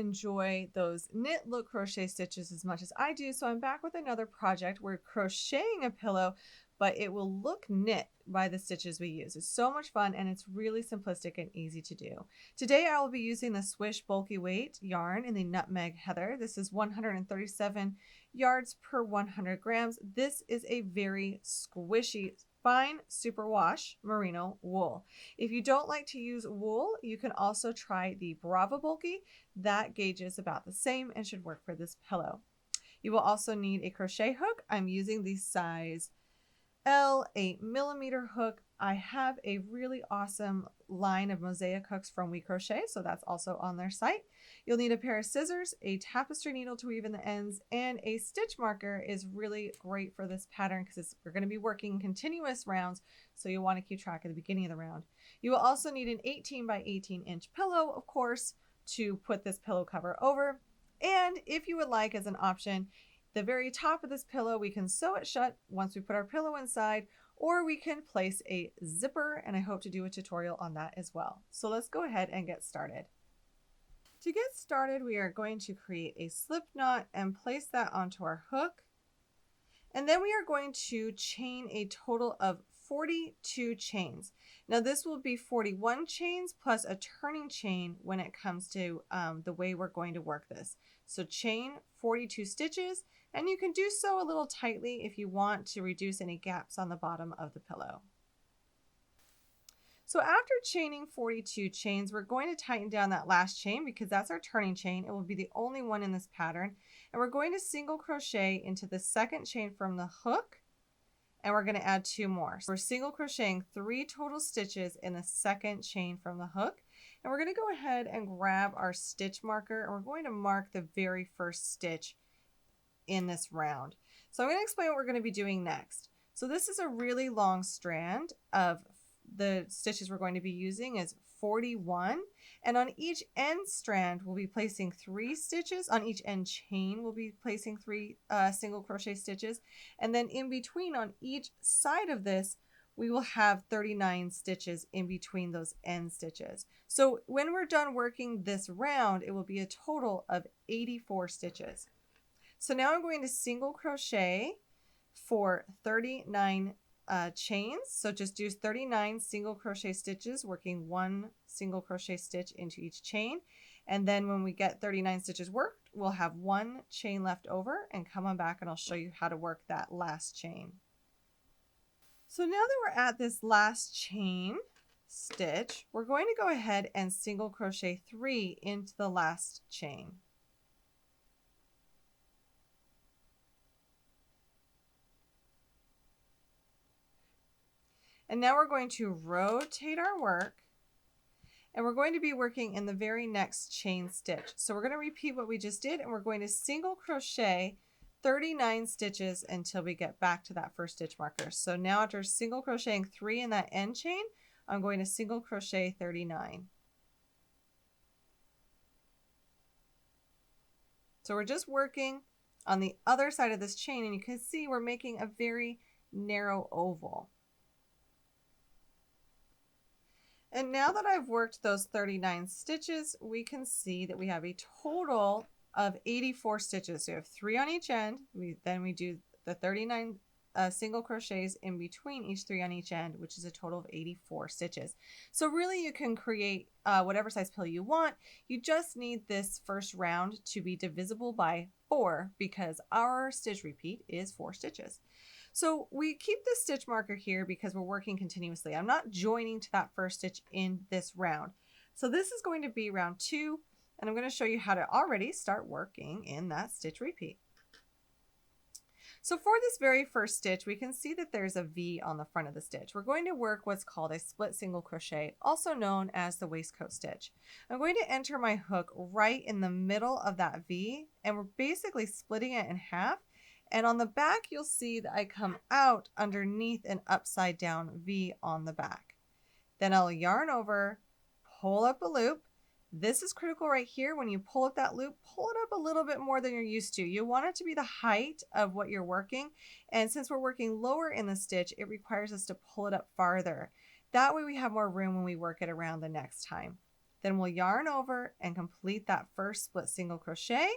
enjoy those knit look crochet stitches as much as I do, so I'm back with another project. We're crocheting a pillow, but it will look knit by the stitches we use. It's so much fun and it's really simplistic and easy to do. Today I will be using the Swish bulky weight yarn in the Nutmeg Heather. This is 137 yards per 100 grams. This is a very squishy, fine superwash merino wool. If you don't like to use wool, you can also try the Brava bulky. That gauge is about the same and should work for this pillow. You will also need a crochet hook. I'm using the size L 8mm hook. I have a really awesome line of mosaic hooks from WeCrochet, so that's also on their site. You'll need a pair of scissors, a tapestry needle to weave in the ends, and a stitch marker is really great for this pattern because we're going to be working continuous rounds, so you'll want to keep track at the beginning of the round. You will also need an 18 by 18 inch pillow, of course, to put this pillow cover over. And if you would like, as an option, the very top of this pillow, we can sew it shut once we put our pillow inside, or we can place a zipper, and I hope to do a tutorial on that as well. So let's go ahead and get started. To get started, we are going to create a slip knot and place that onto our hook. And then we are going to chain a total of 42 chains. Now this will be 41 chains plus a turning chain when it comes to the way we're going to work this. So chain 42 stitches, and you can do so a little tightly if you want to reduce any gaps on the bottom of the pillow. So after chaining 42 chains, we're going to tighten down that last chain because that's our turning chain. It will be the only one in this pattern. And we're going to single crochet into the second chain from the hook, and we're going to add 2 more. So we're single crocheting 3 total stitches in the second chain from the hook. And we're going to go ahead and grab our stitch marker, and we're going to mark the very first stitch in this round. So I'm going to explain what we're going to be doing next. So this is a really long strand of the stitches we're going to be using is 41, and on each end strand we'll be placing 3 stitches. On each end chain we'll be placing 3 single crochet stitches, and then in between on each side of this we will have 39 stitches in between those end stitches. So when we're done working this round, it will be a total of 84 stitches. So now I'm going to single crochet for 39 chains. So just do 39 single crochet stitches, working 1 single crochet stitch into each chain. And then when we get 39 stitches worked, we'll have 1 chain left over, and come on back and I'll show you how to work that last chain. So now that we're at this last chain stitch, we're going to go ahead and single crochet 3 into the last chain. And now we're going to rotate our work, and we're going to be working in the very next chain stitch. So we're going to repeat what we just did, and we're going to single crochet 39 stitches until we get back to that first stitch marker. So now after single crocheting 3 in that end chain, I'm going to single crochet 39. So we're just working on the other side of this chain, and you can see we're making a very narrow oval. And now that I've worked those 39 stitches, we can see that we have a total of 84 stitches. So we have 3 on each end. Then we do the 39 single crochets in between each 3 on each end, which is a total of 84 stitches. So really you can create whatever size pillow you want. You just need this first round to be divisible by 4 because our stitch repeat is 4 stitches. So we keep this stitch marker here because we're working continuously. I'm not joining to that first stitch in this round. So this is going to be round 2, and I'm going to show you how to already start working in that stitch repeat. So for this very first stitch, we can see that there's a V on the front of the stitch. We're going to work what's called a split single crochet, also known as the waistcoat stitch. I'm going to enter my hook right in the middle of that V, and we're basically splitting it in half. And on the back, you'll see that I come out underneath an upside down V on the back. Then I'll yarn over, pull up a loop. This is critical right here. When you pull up that loop, pull it up a little bit more than you're used to. You want it to be the height of what you're working. And since we're working lower in the stitch, it requires us to pull it up farther. That way we have more room when we work it around the next time. Then we'll yarn over and complete that first split single crochet.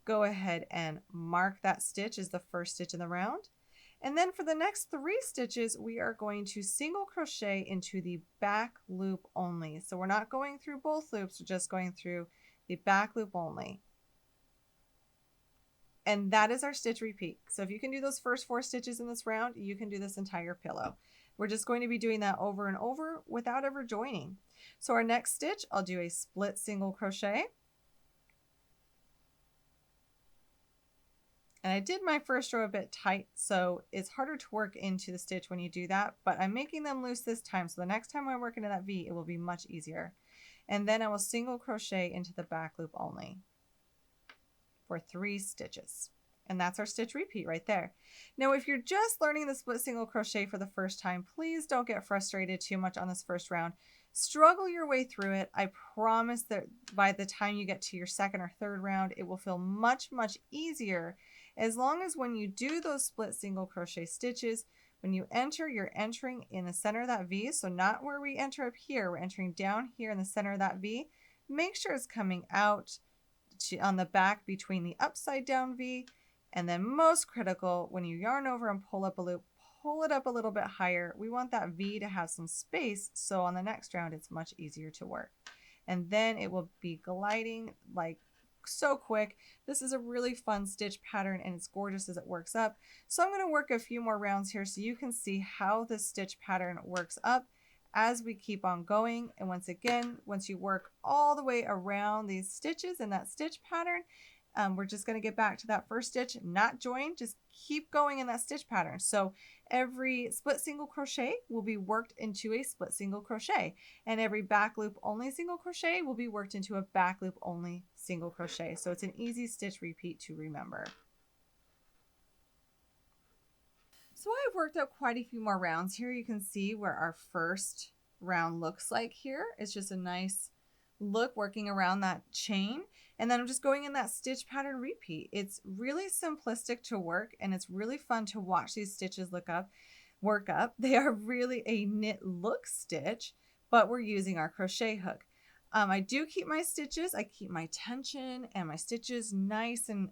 Go ahead and mark that stitch as the first stitch in the round. And then for the next 3 stitches, we are going to single crochet into the back loop only. So we're not going through both loops, we're just going through the back loop only. And that is our stitch repeat. So if you can do those first 4 stitches in this round, you can do this entire pillow. We're just going to be doing that over and over without ever joining. So our next stitch, I'll do a split single crochet. And I did my first row a bit tight, so it's harder to work into the stitch when you do that, but I'm making them loose this time. So the next time I work into that V, it will be much easier. And then I will single crochet into the back loop only for 3 stitches. And that's our stitch repeat right there. Now, if you're just learning the split single crochet for the first time, please don't get frustrated too much on this first round. Struggle your way through it. I promise that by the time you get to your second or third round, it will feel much, much easier. As long as when you do those split single crochet stitches, when you enter, you're entering in the center of that V. So not where we enter up here, we're entering down here in the center of that V. Make sure it's coming out on the back between the upside down V. And then most critical, when you yarn over and pull up a loop, pull it up a little bit higher. We want that V to have some space, so on the next round it's much easier to work. And then it will be gliding like so quick. This is a really fun stitch pattern and it's gorgeous as it works up. So I'm going to work a few more rounds here so you can see how this stitch pattern works up as we keep on going. And once again, once you work all the way around these stitches in that stitch pattern, we're just going to get back to that first stitch, not join, just keep going in that stitch pattern. So every split single crochet will be worked into a split single crochet, and every back loop only single crochet will be worked into a back loop only single crochet. So it's an easy stitch repeat to remember. So I've worked up quite a few more rounds here. You can see where our first round looks like here. It's just a nice look working around that chain. And then I'm just going in that stitch pattern repeat. It's really simplistic to work and it's really fun to watch these stitches work up. They are really a knit look stitch, but we're using our crochet hook. I do keep my stitches. I keep my tension and my stitches nice and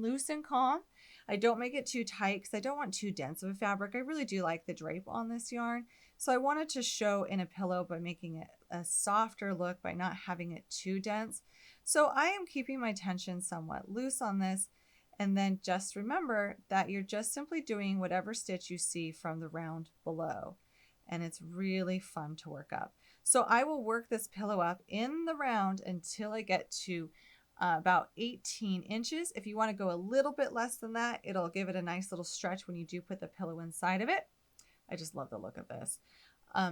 loose and calm. I don't make it too tight because I don't want too dense of a fabric. I really do like the drape on this yarn. So I wanted to show in a pillow by making it a softer look by not having it too dense. So I am keeping my tension somewhat loose on this. And then just remember that you're just simply doing whatever stitch you see from the round below. And it's really fun to work up. So I will work this pillow up in the round until I get to about 18 inches. If you want to go a little bit less than that, it'll give it a nice little stretch when you do put the pillow inside of it. I just love the look of this.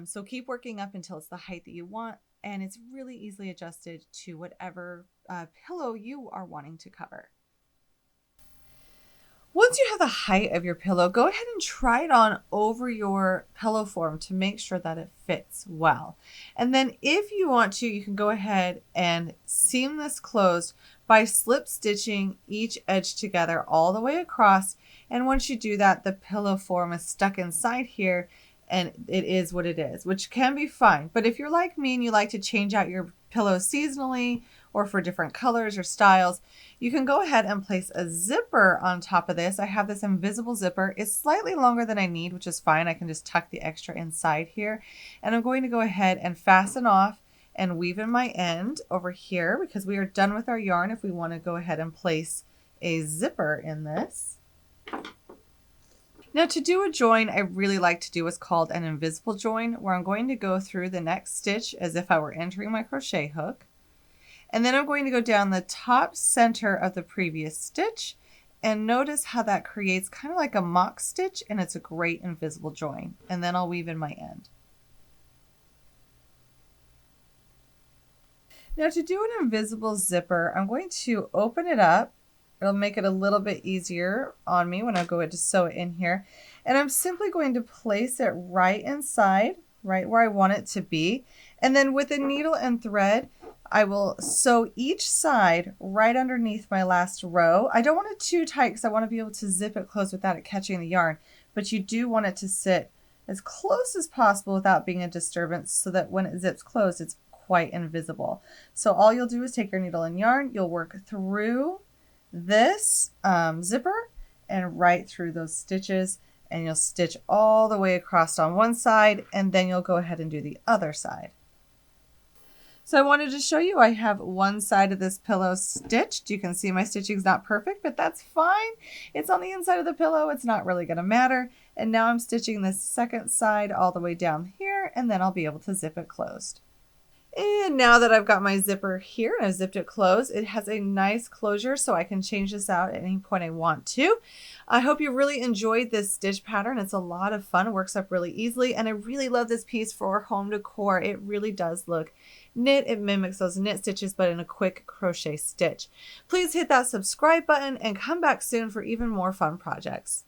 So keep working up until it's the height that you want, and it's really easily adjusted to whatever pillow you are wanting to cover. Once you have the height of your pillow, go ahead and try it on over your pillow form to make sure that it fits well. And then if you want to, you can go ahead and seam this closed by slip stitching each edge together all the way across. And once you do that, the pillow form is stuck inside here and it is what it is, which can be fine. But if you're like me and you like to change out your pillows seasonally or for different colors or styles, you can go ahead and place a zipper on top of this. I have this invisible zipper. It's slightly longer than I need, which is fine. I can just tuck the extra inside here. And I'm going to go ahead and fasten off and weave in my end over here because we are done with our yarn if we want to go ahead and place a zipper in this. Now to do a join, I really like to do what's called an invisible join, where I'm going to go through the next stitch as if I were entering my crochet hook. And then I'm going to go down the top center of the previous stitch and notice how that creates kind of like a mock stitch, and it's a great invisible join. And then I'll weave in my end. Now to do an invisible zipper, I'm going to open it up. It'll make it a little bit easier on me when I go to sew it in here. And I'm simply going to place it right inside, right where I want it to be. And then with a needle and thread, I will sew each side right underneath my last row. I don't want it too tight because I want to be able to zip it closed without it catching the yarn. But you do want it to sit as close as possible without being a disturbance so that when it zips closed, it's quite invisible. So all you'll do is take your needle and yarn, you'll work through this zipper and right through those stitches, and you'll stitch all the way across on one side, and then you'll go ahead and do the other side. So I wanted to show you I have one side of this pillow stitched. You can see my stitching is not perfect, but that's fine. It's on the inside of the pillow. It's not really going to matter. And now I'm stitching this second side all the way down here, and then I'll be able to zip it closed. And now that I've got my zipper here and I've zipped it closed, it has a nice closure so I can change this out at any point I want to. I hope you really enjoyed this stitch pattern. It's a lot of fun. It works up really easily, and I really love this piece for home decor. It really does look knit. It mimics those knit stitches, but in a quick crochet stitch. Please hit that subscribe button and come back soon for even more fun projects.